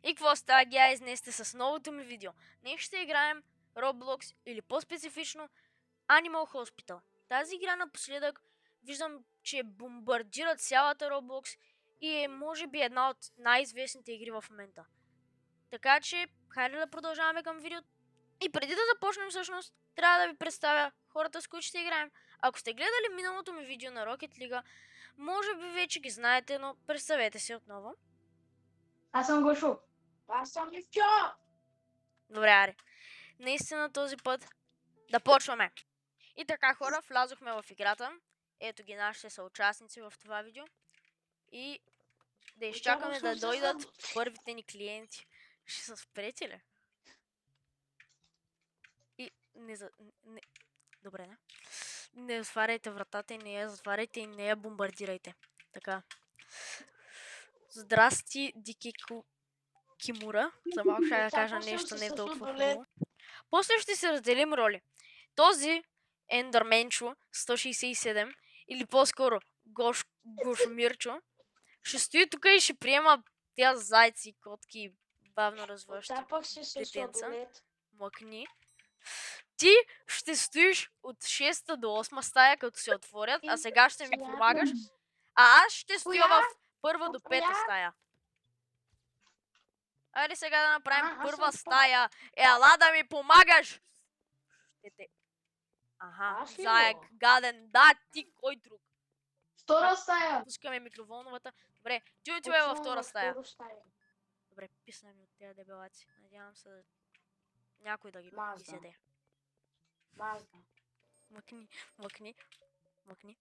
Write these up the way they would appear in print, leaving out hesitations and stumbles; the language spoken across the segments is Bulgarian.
И какво става, гейс, днес сте с новото ми видео. Днес ще играем Roblox или по-специфично Animal Hospital. Тази игра напоследък виждам, че бомбардира цялата Roblox и е може би една от най-известните игри в момента. Така че, хайде да продължаваме към видеото. И преди да започнем всъщност, трябва да ви представя хората, с които ще играем. Ако сте гледали миналото ми видео на Rocket League, може би вече ги знаете, но представете се отново. Аз съм Гошо. Аз съм Ивчо. Добре, аре. Наистина този път да почваме. И така, хора, влязохме в играта. Ето ги нашите съучастници в това видео. И да изчакаме да дойдат първите ни клиенти. Ще са спрете ли? И не... Добре, не? Не отваряйте вратата и не я затваряйте и не я бомбардирайте. Така. Здрасти, Дики Кимура. За малко ще да кажа нещо не толкова хубаво. После ще се разделим роли. Този Ендърменчо 167 или по-скоро Гошмирчо ще стои тук и ще приема тя зайци, котки, бавно развъщи детенца. Мъкни. Ти ще стоиш от 6 до 8 стая, като се отворят, а сега ще ми помагаш. А аз ще стоя в 1 до 5 стая. Айде сега да направим първа стая. Ела да ми помагаш! Аха, заек, гаден, да, ти, кой друг? Втора стая. Пускаме микроволновата. Добре, ти отивай във втора стая. Добре, писна ми от тези дебелаци. Надявам се да... някой да ги изяде. Мъкни, мъкни, мъкни.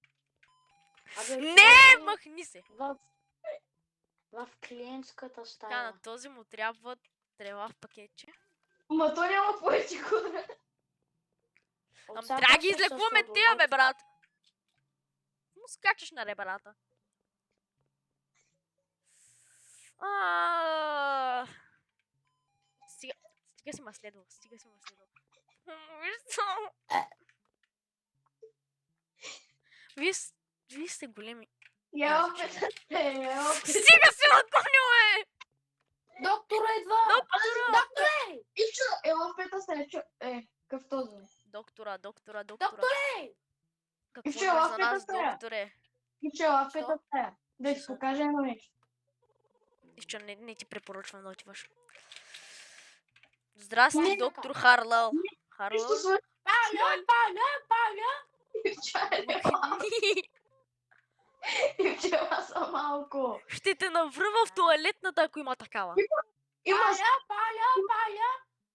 Не, мъкни се! В клиентската стая. Така, на този му трябва трева в пакетче. Ма то няма повече хора. Трябва да ги излекуваме тия, бе, брат! Му скачаш на ребрата. Стига си ма следвал, стига си ма следвал. Вие сте големи. Стига си отгонил, бе! Доктора идва! Докторе! Ивчо, ела в пета стая, къв този? Доктора. Докторе! Какво Ивчо, имаш ела в за пета нас, стая. докторе? Ивчо, ела в пета стая. Да ти покажа едно нещо. Ивчо, не ти препоръчвам да отиваш. Здрасти, доктор Харлал. Харлал? Паля! Ивчо, ела са малко. Ще те навръва в тоалетната, ако има такава. Паля!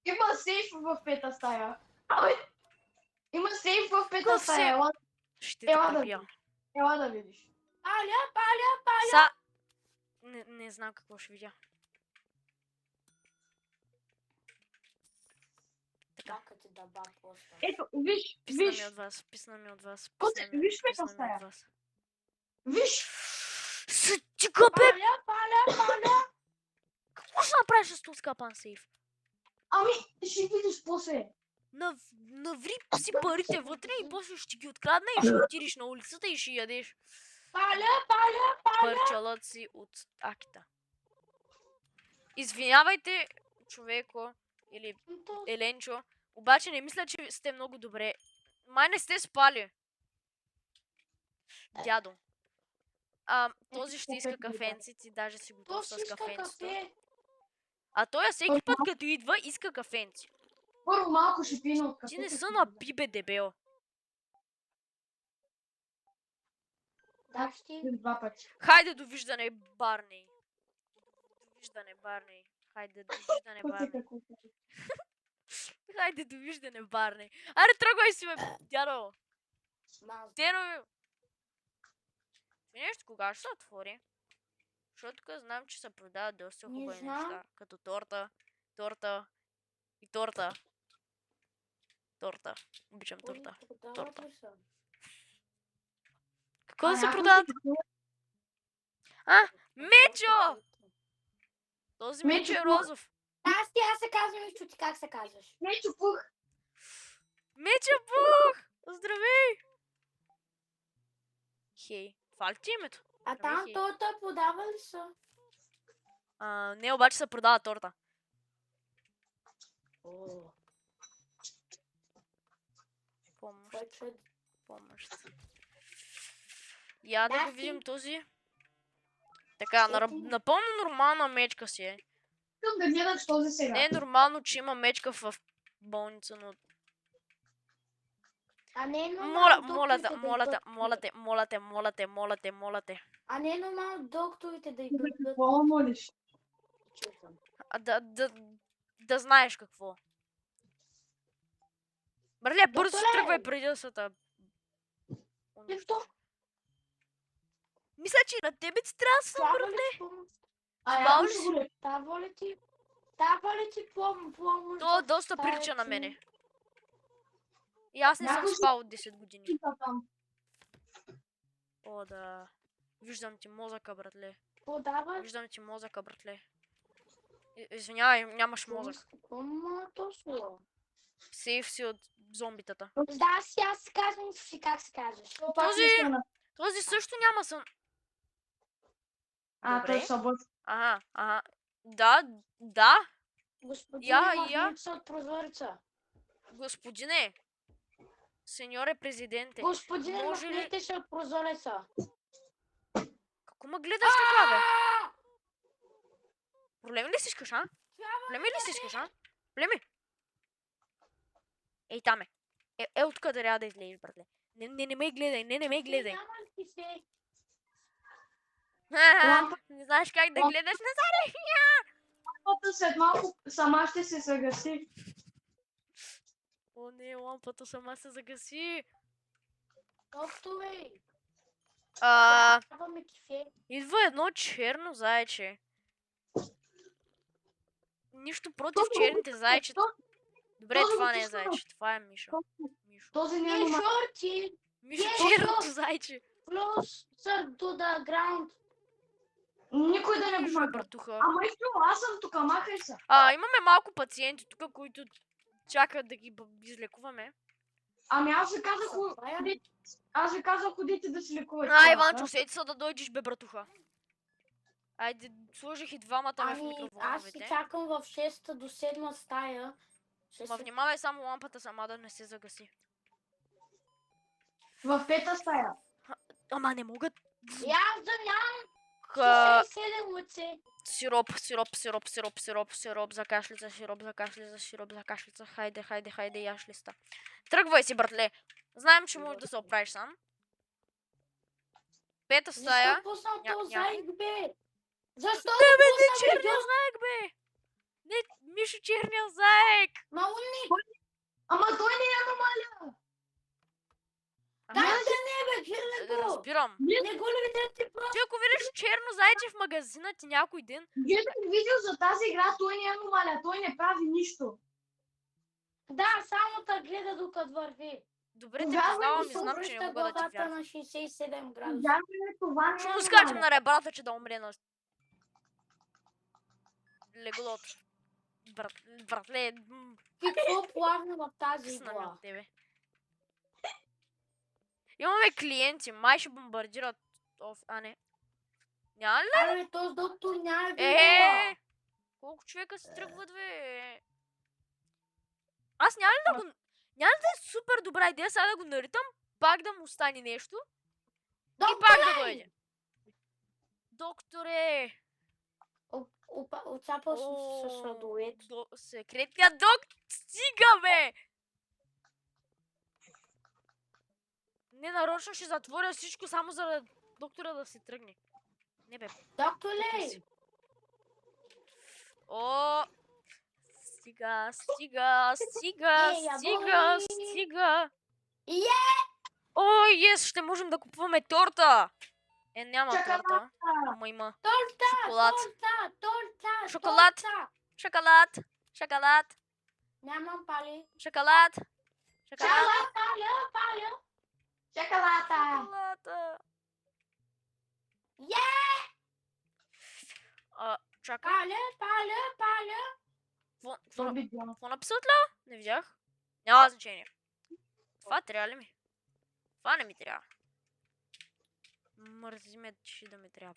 Има сейф в пета стая. Има сейф в пета стая. Ще те пребия. Ела да видиш. Са... Не знам какво ще видя. Ето, виж. Писна ми от вас. Виж пета стая. Виж. Стига, бе! Какво ще направиш с този капан сейф? Ами, ще видиш после. Наври си парите вътре и после ще ги открадне и ще отидеш на улицата и ще ядеш. Парчалът си от акита. Извинявайте, човеко или Еленчо, обаче не мисля, че сте много добре. Май не сте спали. Дядо. Този ще иска кафенци, ти даже си готов с кафенцето. А той всеки път като идва иска кафенци. Първо малко ще пина от кафето. Ти не са напи, бе, дебел. Да, ще два пъти. Хайде, довиждане, Барни. Хайде, довиждане, Барни. Аре, тръгвай си, бе, дядо. Теро. Нещо кога ще се отвори? Защото тук знам, че се продават доста хубави неща. Като торта и торта. Обичам торта. Какво да се продават? Мечо! Този Мечо е розов. Аз се казвам Ивчо, ти как се казваш? Мечо Пух! Здравей! Хей, това ли ти името? А там той продава ли са? Не, обаче се продава торта. Помощ. Я да го видим този. Така, напълно нормална мечка си е. Искам да гледаш този сега. Не е нормално, че има мечка в болница, но... А не е нормално Моля те. А не е нормално докторите да й дадат. Какво молиш? Да знаеш какво. Братле, бързо се Докторе! тръгвай преди да са та... Защо? Мисля, че на тебе ти трябва да съм, братле. Я ще го лекувам. Дава ли ти помощ? То доста прилича на мене. И аз не съм спал от 10 години. О, да. Виждам ти мозъка, братле. Подава. Виждам ти мозъка, братле. Извинявай, нямаш мозък. Сейф си от зомбитата. Да, аз казвам си как се казваш. Този също няма сън. Той е събър. Ага. Да. Господине, махнете от прозореца. Господине. Сеньоре президенте. Господине, махнете се от прозореца. Какво ме гледаш така, бе? Проблеми ли си искаш, а? Проблеми? Ей, там е. Откъде трябва да излезеш, братле. Не ме гледай, не ме гледай. Не знаеш как да гледаш назад. Лампата след малко сама ще се загаси. О, не, лампата сама се загаси. Докторе. Идва едно черно зайче. Нищо против черните зайчета. Добре, това не е зайче, това е Мишо. Този не е шорти. Мишо, черното зайче. Closer to the ground. Никой да не го мага. Братуха. Ама аз съм тук, махай се. Имаме малко пациенти тук, които чакат да ги излекуваме. Ами аз ви казах, ходите да си лекувате. Иванчо, сети се да дойдеш, бе, братуха. Айде, сложих и двамата в микроволновете. Аз си чакам в 6 до 7 стая. Ма внимавай само лампата сама да не се загаси. В 5-та стая. Ама не могат. Аз да нямам 67 лице. Сироп за кашлица. Хайде, яш листа. Тръгвай си, братле. Знаем, че можеш да се оправиш сам. 5-та стая. Защо пуснал този заек, бе? Защо да пуснал черния заек, бе? Не, Мишо, черния заек. Ама той не я намаля. Да, не, бе, гледай го. Разбирам. Не го ли видите просто? Ти ако видиш черно зайче в магазина ти някой ден... Гледах видео за тази игра, той не я намаля, той не прави нищо. Да, само да гледа докато върви. Добре, те познавам и знам, че не мога да ти вярвам. На 67 градуса. Това не ще му скачам на ребрата, че да умре на... леглото. Братле... И какво плавно в тази игла? Имаме клиенти, май ще бомбардират... не. Няма ли? Абе, този доктор няма била. Колко човека се тръгват, бе? Аз няма ли да го... Няма ли да е супер добра идея сега да го наритам, пак да му стане нещо и пак да дойде? Докторе! Отцапал съм с сладолето. Секретният доктор! Стига, бе! Не, нарочно ще затворя всичко само за доктора да се тръгне. Не, бе. Докторе! О! Стига! О, ес, ще можем да купуваме торта! Няма торта. Ама има шоколад. Шоколад! Нямам пали. Шоколад! Паля! Шоколата! Чакай. Паля! Какво написат ли? Не видях. Няма значение. Това трябва ли ми? Това не ми трябва. Мързи ме, че да ми трябва.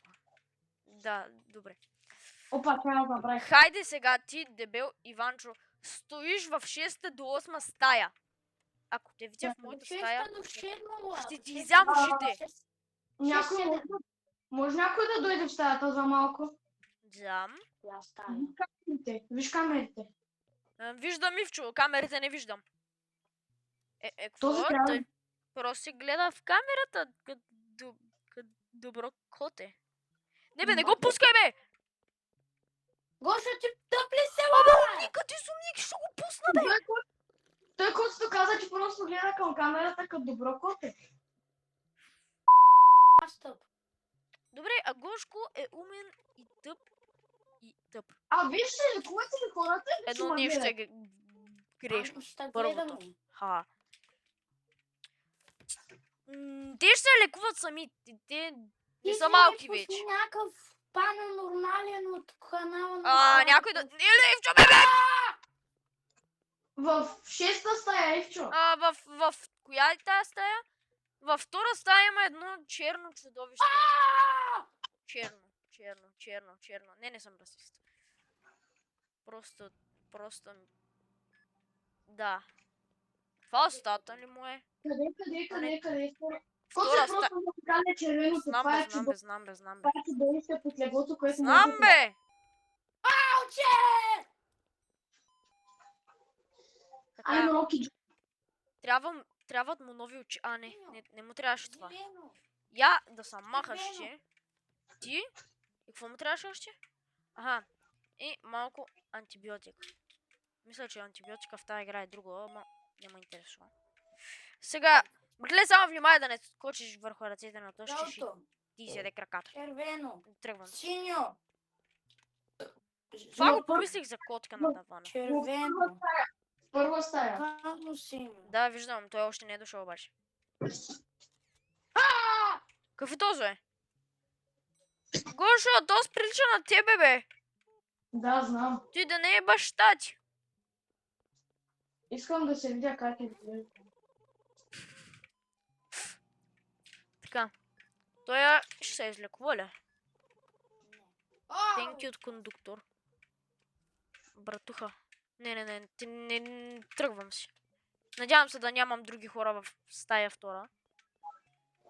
Да, добре. Опа, това да направих. Хайде сега ти, дебел Иванчо, стоиш в 6 до 8 стая. Ако те видя в моята стая, До 7, ще ти изям ушите. Някой седем. може някой да дойде в стаята за малко? Знам. Я стая. Виж камерите. Виждам Ивчо, камерите не виждам. Какво? Този трябва Той просто си гледа в камерата, като добро коте. Не бе, не го пускай бе! Гоша, ти тъпли се, бе! Никъде ти сумник, ще го пусна бе! Той който каза, че просто гледа към камерата като добро коте. Аз тъп. Добре, а Гошко е умен и тъп. И тъп. А вижте ли, лекувате ли хората? или Едно ще ме нещо гледат? е грешно. Ще Първото. гледаме. Ха. Те ще се лекуват сами. Те не са малки вече. Някакъв панонормален от канала на... Някой да... Не, Ивчо, бе! В 6-та стая, Ивчо. В коя е тази стая? Във втора стая има едно черно чудовище. Черно. Не съм расист. Просто... Да. Това остата ли му е? Къде? Втора Който е стая. просто музикален червеното, това е Знам бе. това е чудовище под леглото, което Знам бе! Ауче! Ай, Така, Роки. трябват му нови очи. Не му трябваше това. Зелено. Я да се махаш Червено. ти. И какво му трябваше още? Аха. И малко антибиотик. Мисля, че антибиотика в тази игра е друго, ама не ме интересува. Сега, гледай само внимай да не скочиш върху ръцете на то, ще Жълто. ти изяде краката. Червено. Тръгвам. Синьо. Това го помислих за котка на тавана. Червено. Първа стая. Тъмно синьо. Да, виждам, той още не е дошъл обаче. Какъв е този, бе? Гошо, този прилича на тебе, бе. Да, знам. Ти да не е баща ти. Искам да се видя как е. Така. Той ще се излекува ли? Ау! Тенки от кондуктор. Братуха. Не, тръгвам си. Надявам се да нямам други хора в стая втора.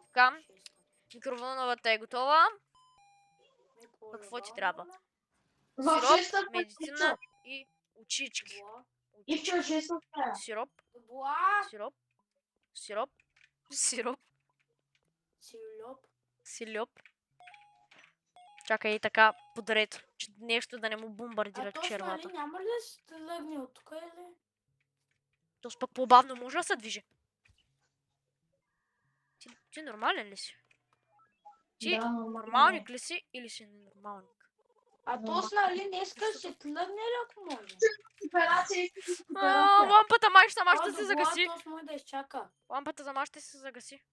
Така. Микровълновата е готова. Какво ти трябва? В Сироп, 6-та медицина и очички. Ивчо, 6-та стая. Сироп, Бла. сироп. Сироп. Силюп. Чакай и така подред, че нещо да не му А бомбардират то червата. нали няма ли да се лъгне от тук или? То пък по-бавно може да се движи. Ти нормален ли си? Ти Да, нормалник ли си или си ненормалник? А то нали днеска ще тлъгне ли ако може? Операция. Лампата май ще се загаси. То може да изчака. Лампата за май ще се загаси.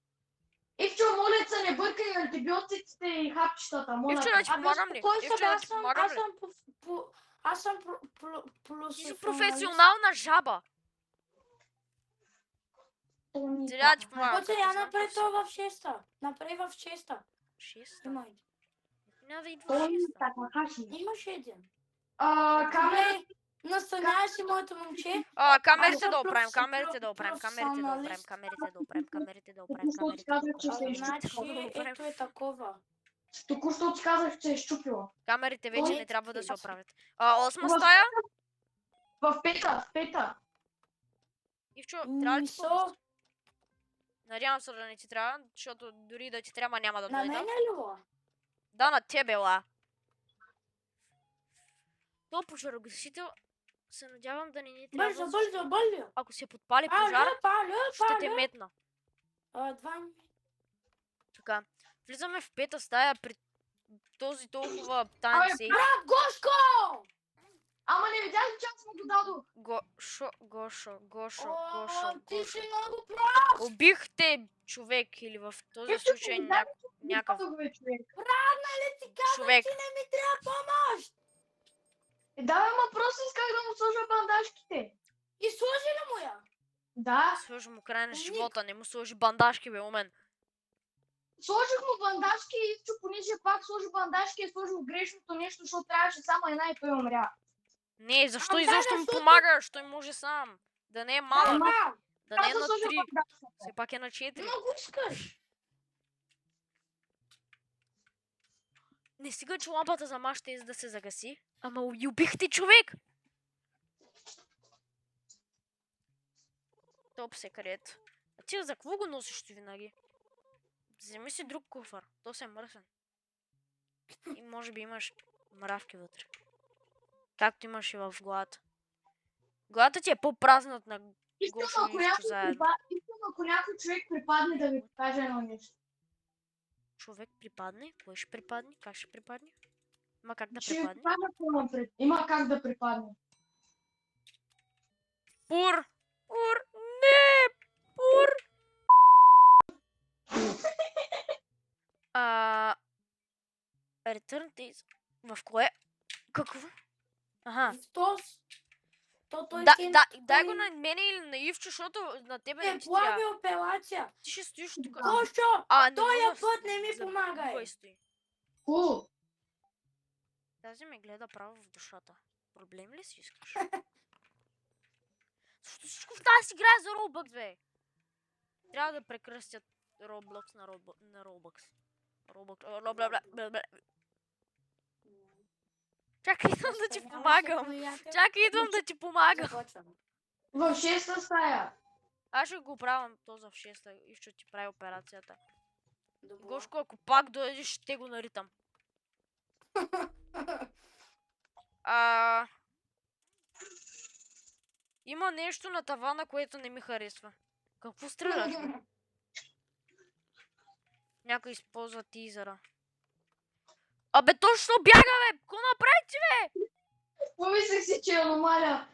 Ивчо, моля се, не бъркай антибиотиците и хапчетата, моля. Ивчо, да ти помагам ли? Кой Ивчо, съм? да ти помагам ли? Аз съм Ти си професионална жаба. Трябва да ти помагам. Оце, я направи това в 6-та. Направи в 6-та. Шеста? Има един. Няма да идва шеста. Имаше един. Камера. Добре, настаняваш си моето момче. Камерите съм да оправим, Значи, ето е такова. Току-що ти казах, че е щупила. Камерите вече не Ой, трябва да се аз- оправят. Осма стая? В пета. Ивчо, трябва ли ти Мисо, помогна? Надявам се да не ти трябва, защото дори да ти трябва няма да на дойда. мен е ли го? Да, на тебе, ла. То пожарогасител се надявам да не ни трябва, Бързо. ако се подпали пожар, ще те Палю. метна. 2 Така, влизаме в пета стая при този толкова танец. Гошко! Ама не видях ли, че аз му го дадох? Гошо. Ти си много прав! Убих те, човек, или в този случай някакъв Дадох, бе, човек. Нали ти казах, човек. че не ми трябва помощ? Да, ама просто исках да му сложа бандажките. И сложи ли му я? Да. Сложи му край на живота, не му сложи бандажки, бе, у мен. Сложих му бандажки и Ивчо понеже пак сложи бандажки и сложил грешното нещо, защото трябваше само една и той умря. Не, защо Да, изобщо му защото- помагаш? Той може сам. Да не е малък. Да, Да не е Аз да на сложа 3. бандажката. Все пак е на 4. много искаш. Не стига, че лампата за маж ще да се загаси. Ама и убихте човек! Топ секрет. А ти за какво го носиш ти винаги? Вземи си друг куфар. То се е мръсен. И може би имаш мравки вътре. Както имаш и в главата. Главата ти е по-празна от на Искам Гошо и Ивчо заедно. ако някой човек припадне да ви покаже едно нещо. Човек припадне? Кой ще припадне? Как ще припадне? Има как да Ще ви припадне? покажа какво имам пред. Има как да припадне. Пур! Пур! Не! Пур! Return days. В кое? Какво? Ага. В този. То той Да, ти е- дай го той на мене или на Ивчо, защото на тебе е не ти трябва. плави операция. Ти ще стоиш тук. Гошо, Не той мога път не ми за- помагай. Кой стои? Хубаво. Тази ме гледа право в душата. Проблем ли си искаш? Защото всичко в тази игра е за Roblox, бе. Трябва да прекръстят Roblox на Roblox. Чакай, идвам да ти помагам. Чакай, идвам да ти помагам. Започвам. В 6-та стая. Аз ще го правям то за в 6-та и ще ти прави операцията. Добре. Гошко, ако пак дойдеш, ще го наритам. Има нещо на тавана, което не ми харесва. Какво стреляш, бе? Някой използва тизъра. Абе, точно бяга, бе! Ко направи ти, бе? Помислих си, че е аномалия.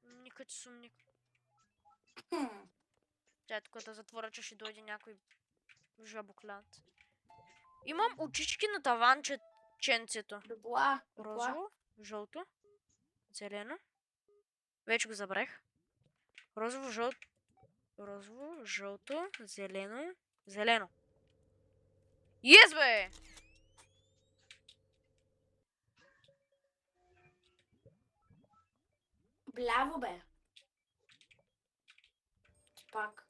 Никъде сумник. Тя тук да затворя, че ще дойде някой жабоклят. Имам очички на таванченцето. Добла. Розово, жълто, зелено. Вече го забрах. Розово, жълто, зелено, зелено. Yes, бе! Бляво, бе. Пак.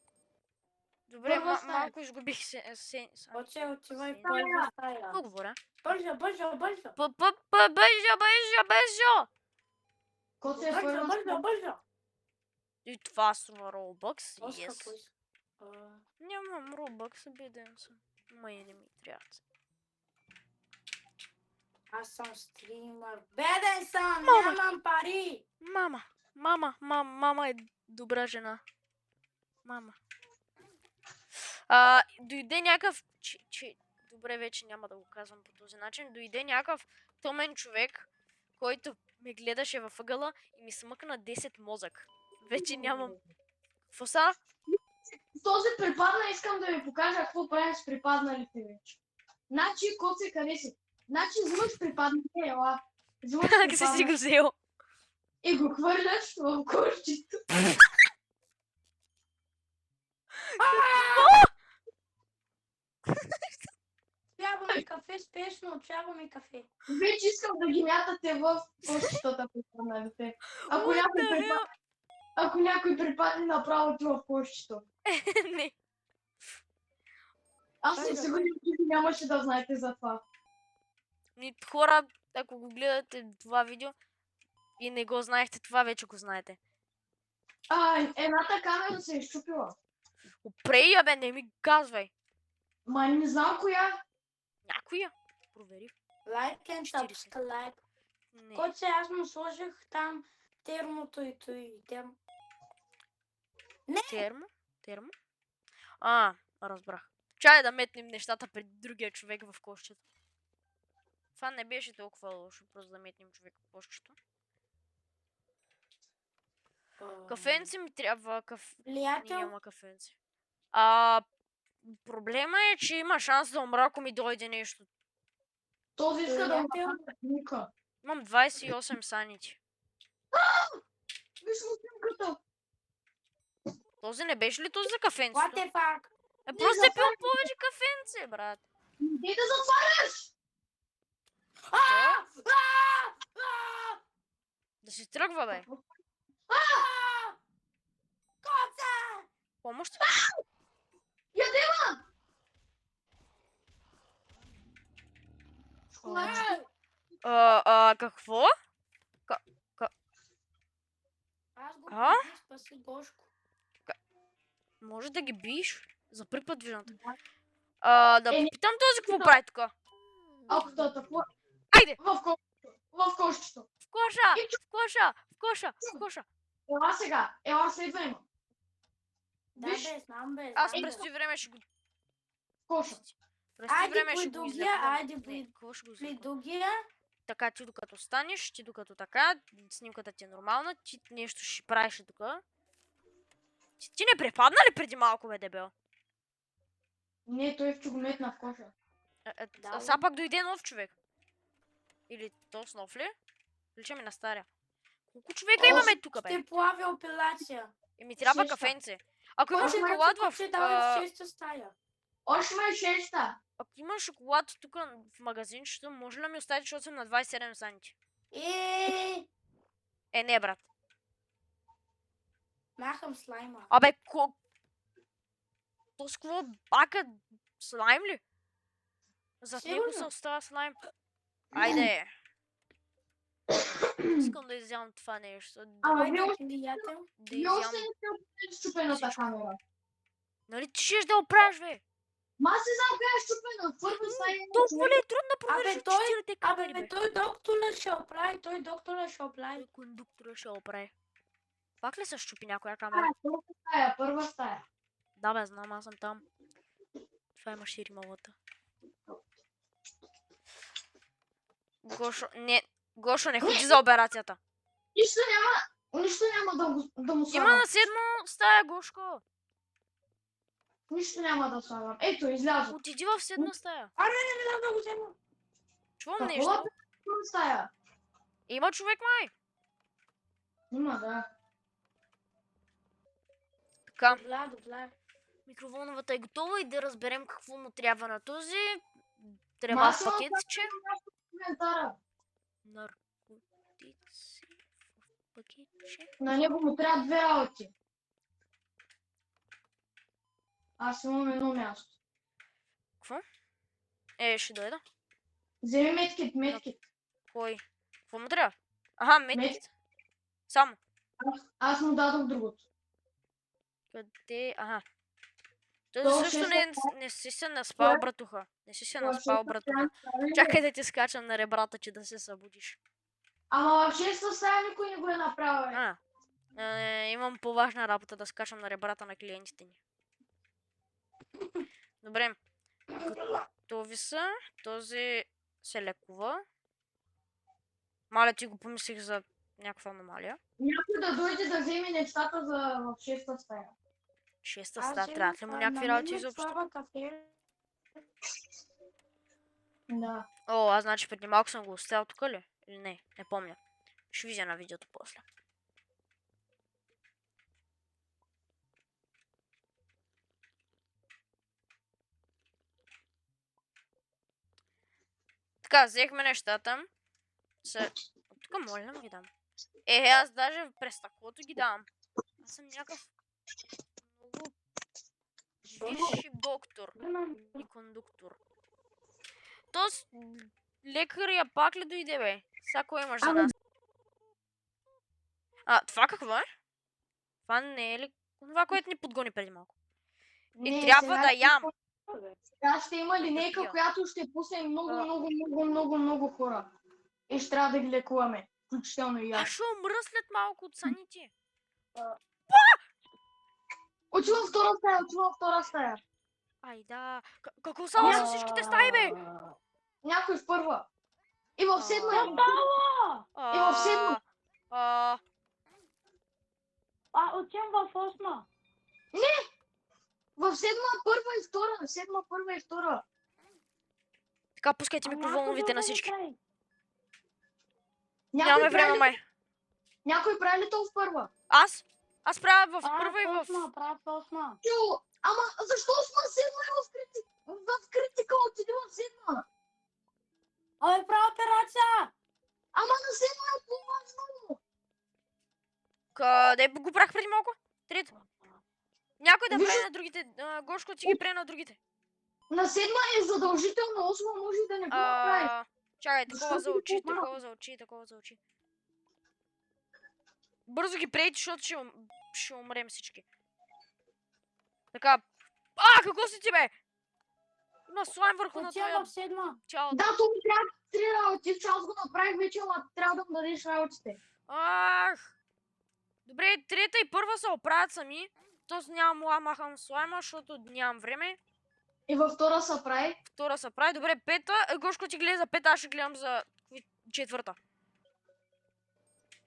Добре, Първа стая. малко изгубих се. Отивай Син. първа стая. Какво говоря? Бързо. Бързо! Ко се е първа стая? Бързо. И това струва Robux, Оскар, yes. кой? Нямам Robux, беден съм. Май не ми трябва. Аз съм стример. Беден съм, Мама. нямам пари. Мама е добра жена. Мама. Дойде някакъв... Добре, вече няма да го казвам по този начин. Дойде някакъв тъмен човек, който ме гледаше във ъгъла и ми смъкна 10 мозък. Вече нямам... Какво са? Този припадна, искам да ви покажа какво правим с припадналите вече. Значи, ко се къде си? Значи, взимаш припадналите, ела. Взимаш Как си го припадналите взел? и го хвърляш в кошчето. Трябва ми кафе, спешно, трябва ми кафе. Вече искам да ги мятате в кошчетата припадналите. Ако някой припадне направо ти в кошчето. Не. Аз съм сигурен, че нямаше да знаете за това. Хора, ако го гледате това видео и не го знаехте, това вече го знаете. Едната камера се е изчупила. Опрей я, бе, не ми казвай. Ма не знам коя. Някоя. Провери. Like and 40. subscribe. Не. Който се аз му сложих там термото и той. Термо? Разбрах. Чай да метнем нещата пред другия човек в кошчето. Това не беше толкова лошо, просто да метнем човек в кошчето. Кафенце ми трябва. Влиятел. Няма кафенце. Проблема е, че има шанс да умра, ако ми дойде нещо. Този иска да Приятел. ма. Имам 28 санити. Виж му снимката. Този не беше ли този за кафенцето? What the fuck? Просто е пил повече кафенце, брат. Дей да затваряш! Да се тръгва, бе. Помощ? Ядема! Какво? Аз го А? побих, спаси Гошко. Може да ги биеш? За първи път виждам. Да. Да попитам този какво прави тук. Ако то такова. Айде! В кошчето. В коша! В коша! В коша! В коша! Ела сега. Ела следва има. Да, Виж. бе, знам, бе. Аз знам, бе. през това време ще го... В коша. През това Айде, време бой ще го другия, излекувам. айде, Не, бой. какво ще го При излекувам? другия. Така, ти докато станеш, ти докато така, снимката ти е нормална, ти нещо ще правиш тук. Ти не препадна ли преди малко, бе, дебел? Не, той в чугометна в коша. Да, Сега пак дойде нов човек. Или то с нов ли? Лича ми на стария. Колко човека имаме тук, бе? Ще плавя операция. Ми трябва Шеста. кафенце. Ако има Още шоколад Ще дава в... в шеста стая. Още ме шеста. Ако има шоколад тук в магазинчето, може ли да ми оставите, защото съм на 27 санти? Не, брат. Махам слайма. Абе, то с какво бака слайм ли? Зад него се Сигурно. остава слайм. Айде. Искам да изям това нещо. Ама Айде, вие още приятел. Да вие още изям. не сте опитали щупената всичко. камера. Нали ти ще да оправиш, бе? Ма аз не знам коя е щупена. Първа стая има Толкова ли човек. е трудно да провериш Абе, той- четирите камери, Абе, бе? той доктора ще оправи, той доктора ще оправи. Той кондуктора ще оправи. Пак ли се щупи някоя А, камера? първа стая. Да, бе, знам, аз съм там. Това има ширималата. Гошо, не ходи за операцията. Нищо няма да му Има слагам. на седмо стая, Гошко. Нищо няма да слагам. Ето, излязох. Отиди в седма стая. Не да го взема. Чувам Какво нещо. да първа стая? Има човек, май. Има, да. Така, Добре. микроволновата е готова и да разберем какво му трябва на този. Ма Трябва аз с съм пакетче. в коментара. Наркотици в пакетче. На него му трябва две работи. Аз имам едно място. Какво? Ще дойда. Вземи медкит. Кой? Какво му трябва? Аха, медкит. Само. Аз му дадох другото. Къде? Аха. Той То също ще не си се наспал, братуха. Не си се наспал, братуха. Чакай да ти скачам на ребрата, че да се събудиш. Ама в шеста стая никой не го е направил. Имам по-важна работа да скачам на ребрата на клиентите ни. Добре. Готови са. Този се лекува. Маля, ти го помислих за някаква аномалия. Някой да дойде да вземе нещата в шеста стая. Шеста стая. Трябва ли му някакви работи изобщо? Да. Аз значи преди малко съм го оставил тук ли? Или не? Не помня. Ще видя на видеото после. Така, взехме нещата. Тук може да ми ги дам. Аз даже през стъклото ги давам. Аз съм някакъв много висши доктор и кондуктор. Тоест, лекаря пак ли дойде, бе? Сега кой имаш за нас? Това какво е? Това не е ли това, което ни подгони преди малко? И трябва да ям. Сега ще има линейка, пия. която ще пусне много хора. И ще трябва да ги лекуваме. Включително и Аз аз. ще умра след малко от саните. Отивам в втора стая. Ай да. Какво става с всичките стаи, бе? Някой в първа. И в седма. Става! И в седма. Отивам в осма. В седма първа и втора. Така, пускайте микроволновите на всички. Някой Нямаме време, май. Някой прави ли то в първа? Аз правя в първа и в... Правя в осма. Ама защо сме седма и в критика отиде в седма? Абе, правя операция! Ама на седма е по-важно. Къде го правих преди малко? Трето. Някой да Виж- прави на другите. Гошко ти ги прави на другите. На седма е задължително, осма може и да не го направиш. Чакай, такова Защо за ти очи, го такова за очи, такова за очи. Бързо ги прейти, защото ще умрем всички. Така. Какво си ти, бе? Има слайм върху на Отивам в този седма. чал. Да, то ми трябва 3 работи. Вчера аз го направих вече, ама трябва да му дадеш работите. Ах! Добре, трета и първа се оправят сами. Тоест нямам ла махам слайма, защото нямам време. И във втора се прави. Втора се прави. Добре, пета. Гошко ти гледа за пета, аз ще гледам за четвърта.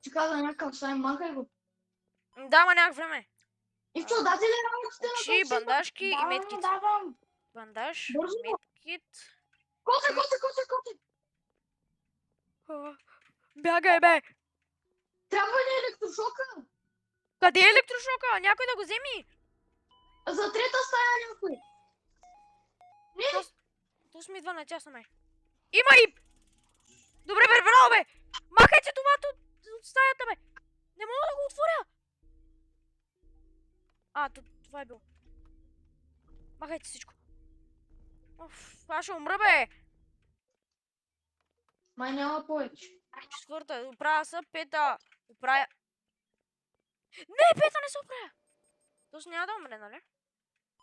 Ти каза някакъв слайм, махай го. Да, ма нямах време. И в даде ли работите на Очи, този седма? бандажки и Давам, медкит. давам. Бандаж, Бързо. медкит. Коте! Бягай, бе! Трябва ли електрошока? Къде е електрошока? Някой да го вземи! За трета стая някой. То ми идва на тясно, ме. Има и... Добре, бе, браво, бе! Махайте това от стаята, бе! Не мога да го отворя! Това е било. Махайте всичко. Аз ще умра, бе! Май няма повече. Четвърта, оправя се, пета. Оправя... Не, пета не се оправя! Тоест няма да умре, нали?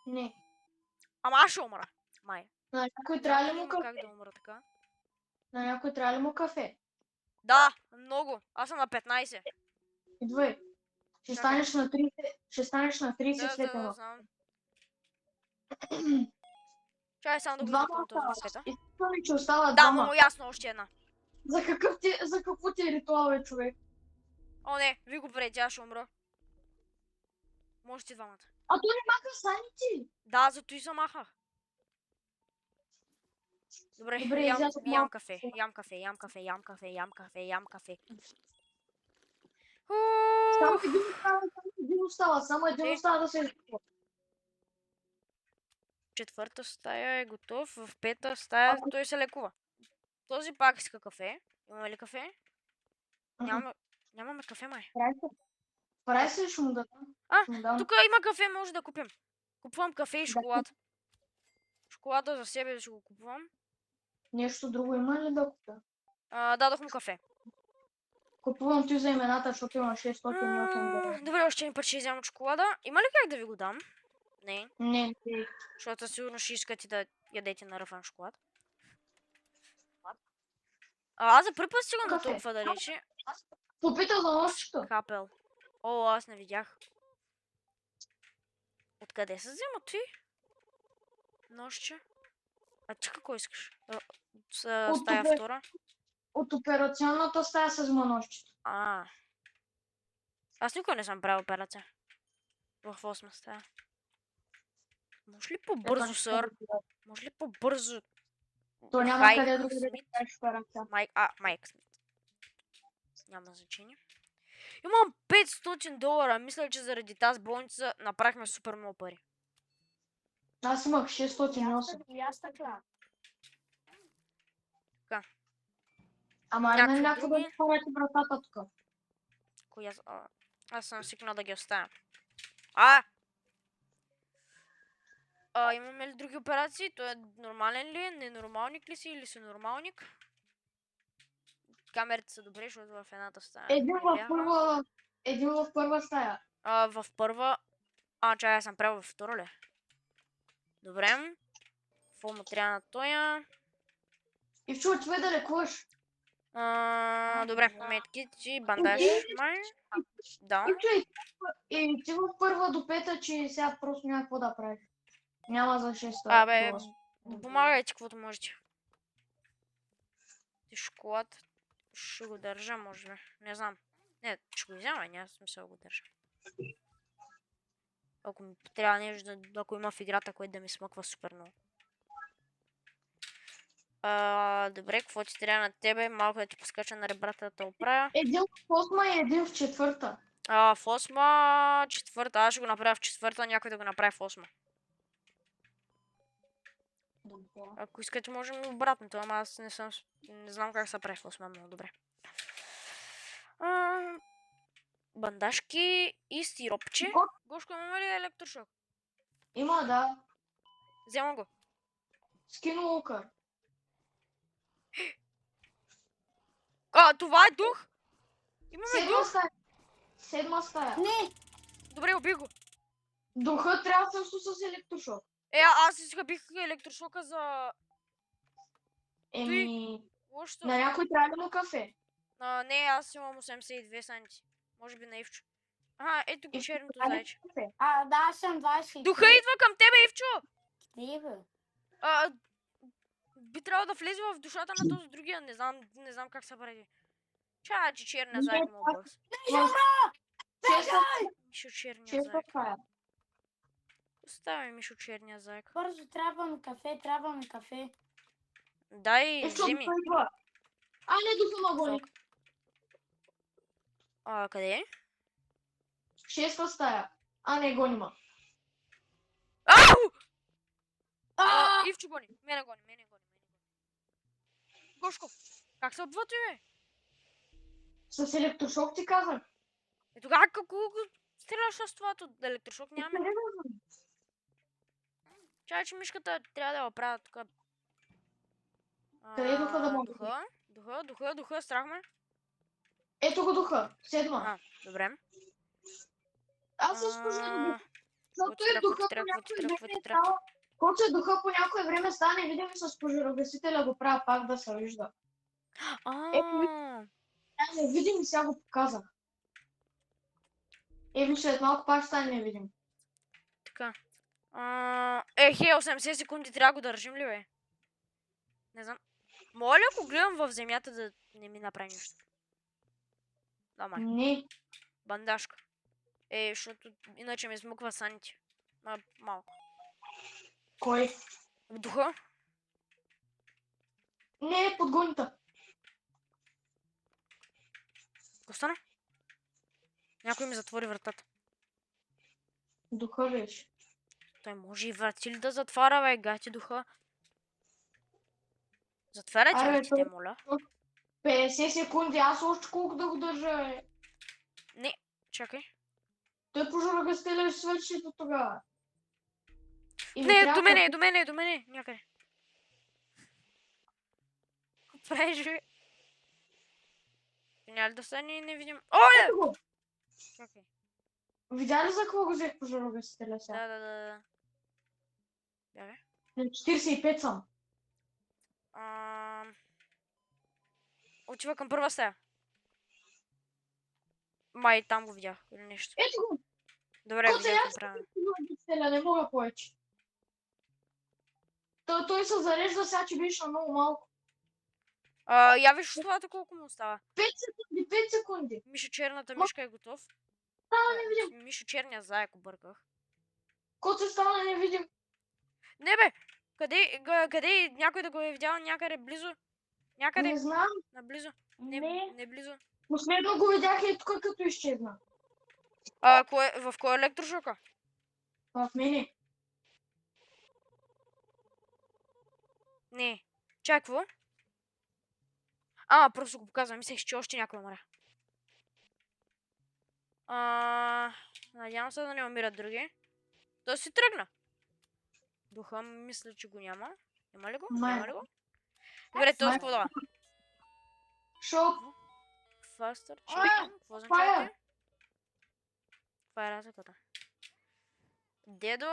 Не. Ама аз ще умра. Май. На някой трябва ли Няма му как кафе? да умра така. На някой трябва ли му кафе? Да, много. Аз съм на 15. Идвай. Ще станеш на 30, ще станеш на 30 след Да, едно. знам. Чай само да го Двама запълня този остават. пета. Искам ли, че остава Да, двама? много ясно, още една. За какво ти е ритуал, бе, човек? О, не, ви го преди, аз ще умра. Може ти двамата. А то не маха санити. Да, зато и замахах. Добре, Добре, ям излязох ям малко. кафе, ям кафе, ям кафе, ям кафе, ям кафе, ям кафе. Само Ух, един остава, само един Е. остава да се изпълва. четвърта стая е готов, в пета стая той се лекува. Този пак иска кафе. Имаме ли кафе? Нямаме кафе, май. Прави се, ще му дадам. А, Ще му дам. Тук има кафе, може да купим. Купувам кафе и шоколад. Шоколада за себе ще го купувам. Нещо друго има ли да купя? Дадох му кафе. Купувам ти за имената, защото има 608 лева. Добре, още един път ще изям от шоколада. Има ли как да ви го дам? Не, Не. защото сигурно ще искате да ядете на ръфен шоколад. Аз за първи път стигам до Кафе. толкова далече. Попита за нощчето. Капел. О, аз не видях. Откъде се взема ти? Нощче? А ти какво искаш? От Стая тук. втора? От операционната стая с нощчето. Аз никога не съм правил операция. В 8 стая. Може ли по-бързо, сър? Може ли по-бързо? То няма Хайк къде друго да Смит? правиш операция. Майк Смит. Няма значение. Имам $500. Мисля, че заради тази болница направихме супер много пари. Аз имах 608. И аз така. Ама Някакви не някой да други? ми хванете вратата тук. Аз съм свикнал да ги оставя. Имаме ли други операции? Той е нормален ли е? Ненормалник ли си или си нормалник? Камерите са добре, защото в едната стая. Един в първа стая. В първа... Чай, аз съм правил във втора ли? Добре. Какво му трябва на тоя? И чува тебе да лекуваш. Добре, медкит и бандаж. Май? Да. И ти в първа до пета, че сега просто няма какво да правиш. Няма за 600. Помагайте каквото можете. И шоколад ще го държа, може би. Не знам. Не, ще го взема, няма смисъл да го държа. Ако ми трябва нещо, ако има в играта, което да ми смъква супер много. Добре, какво ти трябва на тебе? Малко да ти поскача на ребрата да те оправя. Един в 8 и един в четвърта. В 8, четвърта. Аз ще го направя в четвърта, някой да го направи в 8. Ако искате, можем и обратното, ама аз не съм... Не знам как се прави в 8 много добре. Бандажки и сиропче. Гошко, имаме ли електрошок? Има, да. Взема го. Скин лука. Това е дух! Имаме Седма дух! стая. Седма стая. Не, Добре, убих го. Духът трябва също с електрошок. Аз изхабих електрошока за... Еми, Лошото. на някой трябва да му кафе. Не, аз имам 82 санти. Може би на Ивчо. Ето го черното Трябва да зайче. му кафе. да, аз съм 20. Духа идва към тебе, Ивчо! Не, бе. Би трябвало да влезе в душата на този другия. Не знам как се прави. Че черния Не, зайк му бърз. Мишо черния Честа зайк. стая. Остави Мишо черния зайк. Бързо, трябва ми кафе. Дай, Защо вземи. духа идва? Не, духа ма гони. Къде е? Шеста стая. Не, гони ма. Ау! Ивчо гони. Мене гони. Гошко, как се обвати, бе? С електрошок ти казах. Тогава какво го стреляш с това? Електрошок нямаме. Чай, че мишката трябва да я оправя тук. Къде е духа да мога? Духа, страх ме. Ето го духа. Седма. Добре. Аз се пожарувам. Защото Какво е духа ти по трябва? някое време става. Който е духа по някое време стане видим и с пожарогасителя го правя пак да се вижда. Не видим и сега го показах. След малко пак стане невидим. Така. 80 секунди трябва да го държим ли, бе? Не знам. Моля, ако гледам в земята да не ми направи нищо. Не. Бандажка. Защото иначе ми смуква саните. Малко. Кой? В духа? Не, подгонита. Какво стана? Някой ми затвори вратата. Духа беше. Той може и врати ли да затваря, бе, гати духа? Затваряйте вратите, моля. 50 секунди, аз още колко да го държа, бе. Не, чакай. Той пожарогасителя ще свърши до тогава. Не, до мене, някъде. Правиш, бе. Няма ли да стане и не видим? Ето го! Чакай. Видя ли за какво го взех пожарогасителя сега? Да. Бе. На 45 съм. Отива към първа стая. Май там го видях или нещо. Ето го! Добре, видях правилно. Не мога повече. Той се зарежда сега, че беше на много малко. Я виж това колко му остава. 5 секунди. Мишо черната мишка е готов. Не видим. Мишо черния заек обърках. Кот се стана не видим. Не бе! Къде някой да го е видял някъде близо? Някъде? Не знам. Наблизо? Не. близо. Последно го видях и тук като изчезна. В кой електрошока? В мене. Не. Чакай, какво? Просто го показвам. Мислех, че още някой умря. Надявам се да не умират други. Той си тръгна. Духа мисля, че го няма. Няма ли го? Няма ли го? Добре, той какво дава? Шоп. Faster chicken. Какво означава? Това е разликата. Дедо!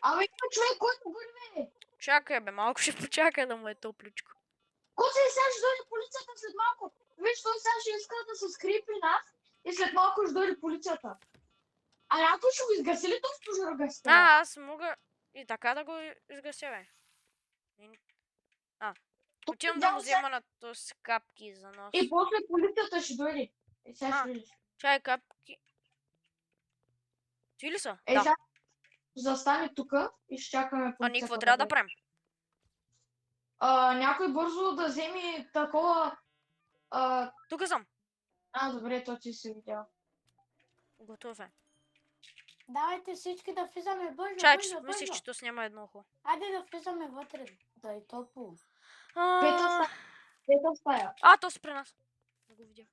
Има човек, който върве. Чакай бе, малко ще почакай да му е топличко. Коце, сега ще дойде полицията след малко. Виж, той сега ще иска да се скрие при нас и след малко ще дойде полицията. Някой ще го изгаси ли този пожарогасител? Аз мога и така да го изгася, бе. Отивам да му взема на този капки за нос. И после полицията ще дойде. Сега ще видиш. Чай, капки. Ти ли са? Сега застане тук и ще чакаме полицията. Ние какво трябва да правим? Някой бързо да вземе такова... Тук съм. Добре, то ти си видял. Готов е. Давайте всички да влизаме бързо, Чай, бързо, мислих, бързо. че то сняма едно ухо. Айде да влизаме вътре, да е топло. Пета А, стая. Пета стая. то си при нас. Не го видя.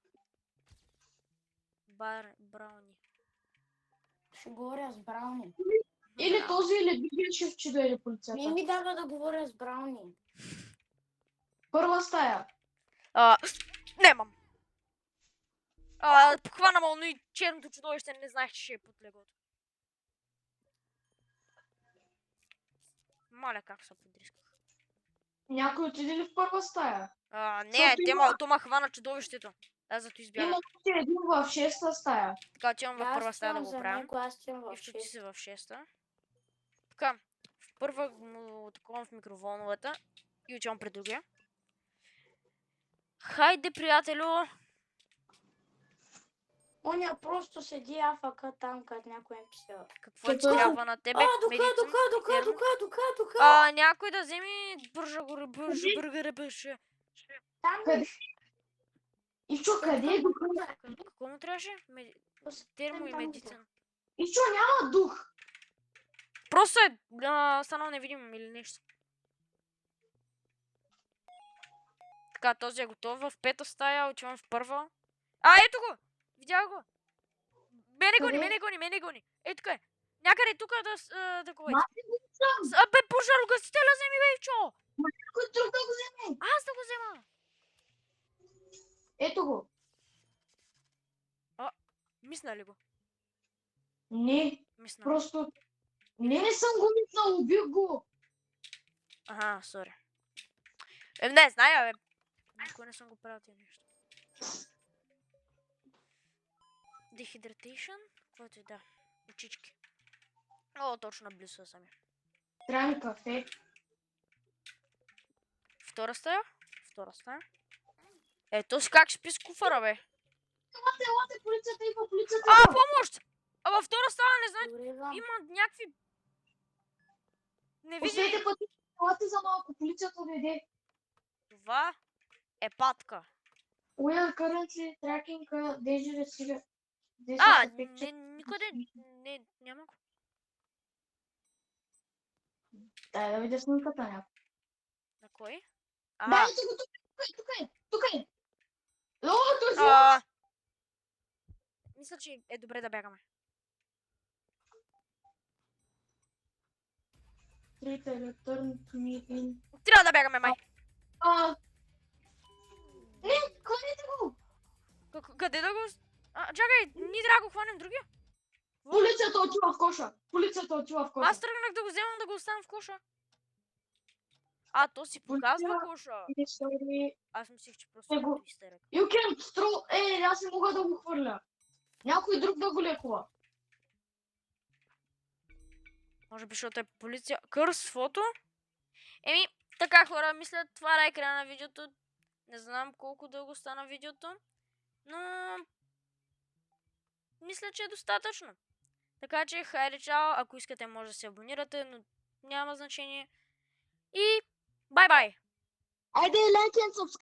Брауни. Ще говоря с Брауни. Или този, или другия шеф, че дойде Не полицията. ми дава да говоря с Брауни. Първа стая. Немам. Хвана ма, но и черното чудовище не знаех, че ще е под легото. Маля, как се подрисках. Някой отиде ли в първа стая? Не, Защото то ма хвана чудовището. Аз зато избягах. Има още един в шеста стая. Така, отивам в първа стая да го за оправям. него, аз отивам в И ти 6. си в шеста. Така, в първа му таковам в микроволновата и отивам при другия. Хайде, приятелю! Оня просто седи афака там, като някой им писал. Какво ти Като- трябва на тебе? Медицин? Дока. Някой да вземи бъргъра бърже. Там Къде? Ичо, къде е дух? Какво му трябваше? Термо и медицин. Ичо, няма дух. Просто е станал невидим или нещо. Така, този е готов. В пета стая, отивам в първа. Ето го! Видях го! Мене гони! Ей, тук е. Някъде тук да го Мати го съм. Бе, пожар гасителя, вземи бе, Ивчо! Някой друг да го вземе. Аз да го взема! Ето го. Мисна ли го? Не, Мисна. просто... Не съм го мислил, убих го. Аха, сори. Не, зная, бе. Никой не съм го правил тия нещо. Dehydration? Каквото и да. Очички. О, точно наблизо са сами. Трябва ми кафе. Втора стая? Ето си как ще спи с куфара, бе. Елате, полицията идва, полицията Помощ! Във втора стая не знам, Добре, Иван. има някакви... Невидими... Последните пъти, елате за малко, полицията дойде. Това е патка. We are currently tracking a dangerous cigarette. Никъде... Няма го. Дай да видя снимката някой. На кой? Да, ето го, тук е. О, този! Мисля, че е добре да бягаме. Return to me in... Трябва да бягаме, май. Не, хванете го! Къде да го... Чакай, ние трябва да го хванем другия. Полицията отива в коша. Аз тръгнах да го вземам да го оставям в коша. То си показва коша. Sorry. Аз мислих, че просто е Него. истерик. You can throw... аз не мога да го хвърля. Някой друг да го лекува. Може би, защото е полиция. Кърс фото? Така хора, мисля, това е края на видеото. Не знам колко дълго стана видеото. Но... мисля, че е достатъчно. Така че, хайде, чао. Ако искате, може да се абонирате, но няма значение. И... бай-бай! Айде, like and subscribe.